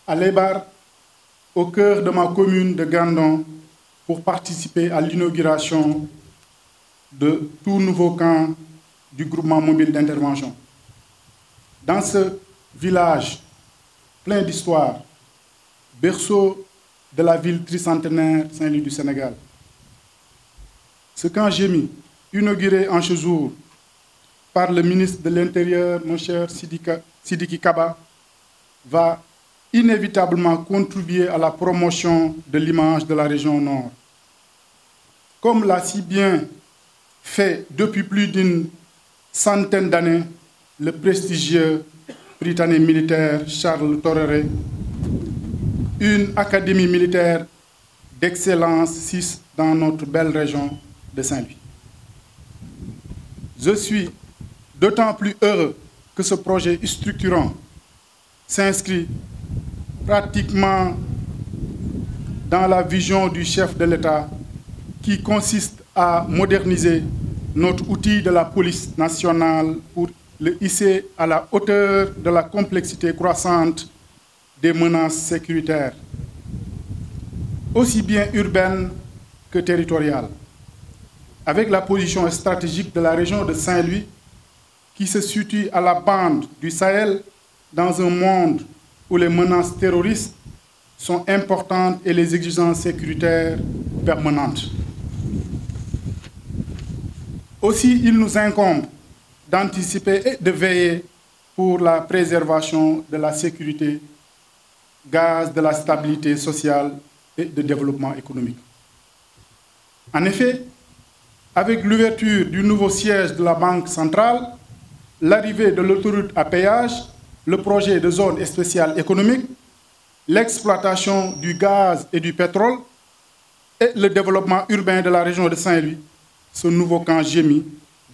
à Lébar, au cœur de ma commune de Gandon, pour participer à l'inauguration de tout nouveau camp du groupement mobile d'intervention. Dans ce village plein d'histoire, berceau de la ville tricentenaire Saint-Louis du Sénégal, ce camp GEMI, inauguré en ce jour par le ministre de l'Intérieur, mon cher Sidiki Kaba, va inévitablement contribuer à la promotion de l'image de la région Nord. Comme l'a si bien fait depuis plus d'une centaine d'années le prestigieux Britannique militaire Charles Torreret, une académie militaire d'excellence 6 dans notre belle région de Saint-Louis. Je suis d'autant plus heureux que ce projet structurant s'inscrit pratiquement dans la vision du chef de l'État qui consiste à moderniser notre outil de la police nationale pour le hisser à la hauteur de la complexité croissante des menaces sécuritaires, aussi bien urbaines que territoriales. Avec la position stratégique de la région de Saint-Louis, qui se situe à la bande du Sahel, dans un monde où les menaces terroristes sont importantes et les exigences sécuritaires permanentes. Aussi, il nous incombe d'anticiper et de veiller pour la préservation de la sécurité, gage de la stabilité sociale et de développement économique. En effet, avec l'ouverture du nouveau siège de la Banque centrale, l'arrivée de l'autoroute à péage, le projet de zone spéciale économique, l'exploitation du gaz et du pétrole et le développement urbain de la région de Saint-Louis, ce nouveau camp GEMI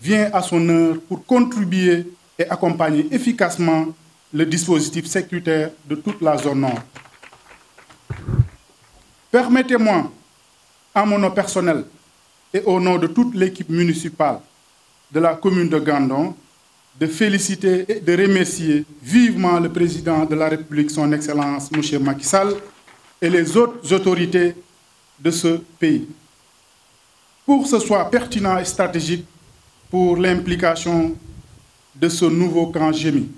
vient à son heure pour contribuer et accompagner efficacement le dispositif sécuritaire de toute la zone nord. Permettez-moi, à mon nom personnel et au nom de toute l'équipe municipale de la commune de Gandon, de féliciter et de remercier vivement le président de la République, son Excellence, M. Macky Sall, et les autres autorités de ce pays, pour que ce soit pertinent et stratégique pour l'implication de ce nouveau camp GEMI,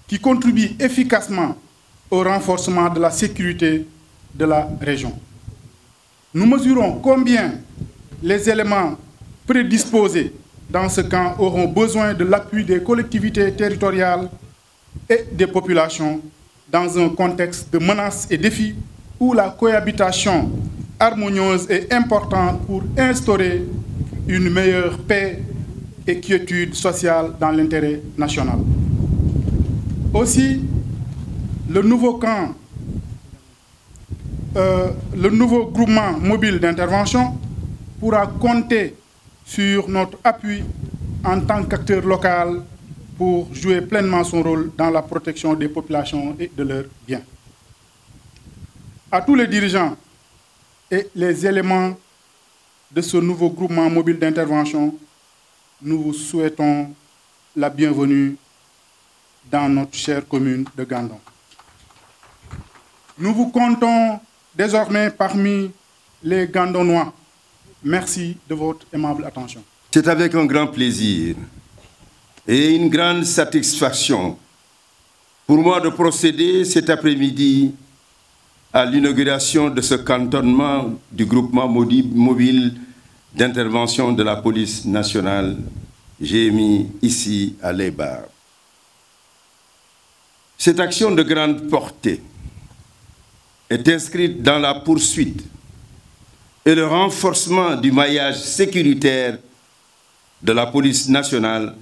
qui contribue efficacement au renforcement de la sécurité de la région. Nous mesurons combien les éléments prédisposés dans ce camp auront besoin de l'appui des collectivités territoriales et des populations dans un contexte de menaces et défis où la cohabitation harmonieuse est importante pour instaurer une meilleure paix et quiétude sociale dans l'intérêt national. Aussi, le nouveau camp, le nouveau groupement mobile d'intervention pourra compter sur notre appui en tant qu'acteur local pour jouer pleinement son rôle dans la protection des populations et de leurs biens. À tous les dirigeants et les éléments de ce nouveau groupement mobile d'intervention, nous vous souhaitons la bienvenue dans notre chère commune de Gandon. Nous vous comptons désormais parmi les Gandonois. Merci de votre aimable attention. C'est avec un grand plaisir et une grande satisfaction pour moi de procéder cet après-midi à l'inauguration de ce cantonnement du groupement mobile d'intervention de la police nationale, GEMI, ici à Lébar. Cette action de grande portée est inscrite dans la poursuite et le renforcement du maillage sécuritaire de la police nationale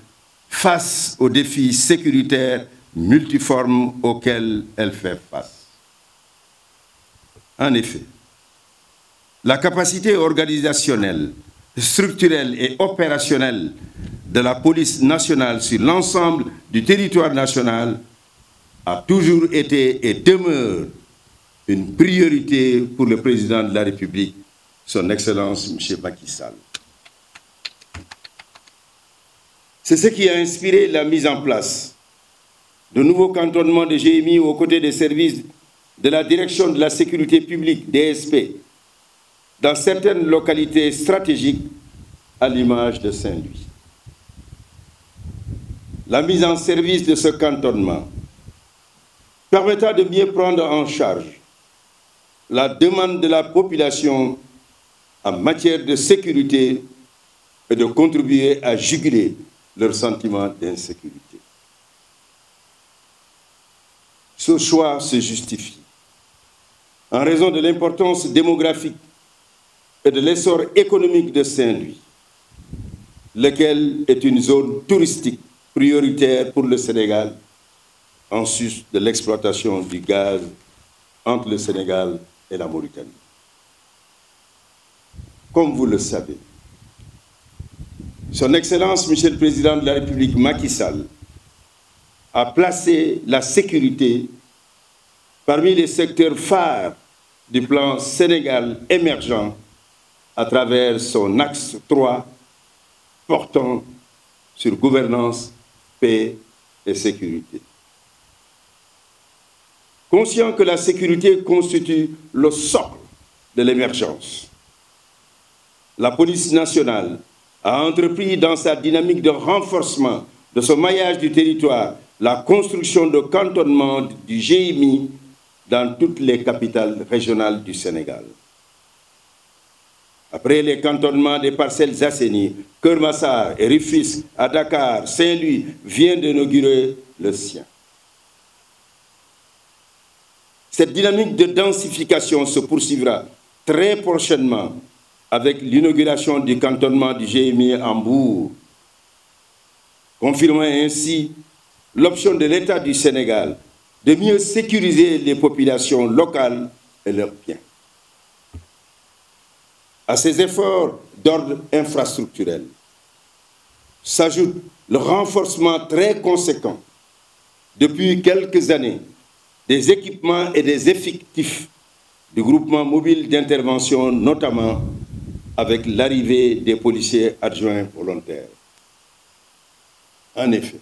face aux défis sécuritaires multiformes auxquels elle fait face. En effet, la capacité organisationnelle, structurelle et opérationnelle de la police nationale sur l'ensemble du territoire national a toujours été et demeure une priorité pour le président de la République, son Excellence M. Macky Sall. C'est ce qui a inspiré la mise en place de nouveaux cantonnements de GMI aux côtés des services de la Direction de la sécurité publique, DSP, dans certaines localités stratégiques à l'image de Saint-Louis. La mise en service de ce cantonnement permettra de mieux prendre en charge la demande de la population en matière de sécurité et de contribuer à juguler leur sentiment d'insécurité. Ce choix se justifie en raison de l'importance démographique et de l'essor économique de Saint-Louis, lequel est une zone touristique prioritaire pour le Sénégal, en sus de l'exploitation du gaz entre le Sénégal et la Mauritanie. Comme vous le savez, Son Excellence, Monsieur le Président de la République Macky Sall, a placé la sécurité parmi les secteurs phares du plan Sénégal émergent à travers son axe 3 portant sur gouvernance, paix et sécurité. Conscient que la sécurité constitue le socle de l'émergence, la police nationale a entrepris dans sa dynamique de renforcement de son maillage du territoire la construction de cantonnements du GMI dans toutes les capitales régionales du Sénégal. Après les cantonnements des Parcelles Assainies, Keur Massar et Rufisque à Dakar, Saint-Louis vient d'inaugurer le sien. Cette dynamique de densification se poursuivra très prochainement avec l'inauguration du cantonnement du GMI à Mbour, confirmant ainsi l'option de l'État du Sénégal de mieux sécuriser les populations locales et leurs biens. À ces efforts d'ordre infrastructurel s'ajoute le renforcement très conséquent depuis quelques années des équipements et des effectifs du groupement mobile d'intervention, notamment avec l'arrivée des policiers adjoints volontaires. En effet,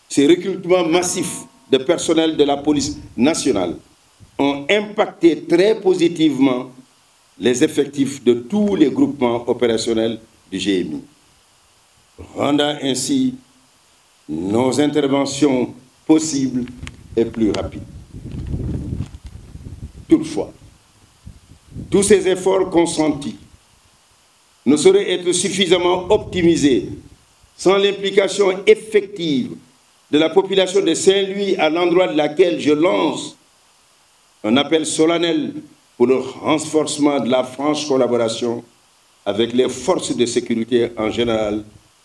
ces recrutements massifs de personnel de la police nationale ont impacté très positivement les effectifs de tous les groupements opérationnels du GMI, rendant ainsi nos interventions possibles et plus rapides. Toutefois, tous ces efforts consentis ne sauraient être suffisamment optimisés sans l'implication effective de la population de Saint-Louis, à l'endroit de laquelle je lance un appel solennel pour le renforcement de la franche collaboration avec les forces de sécurité en général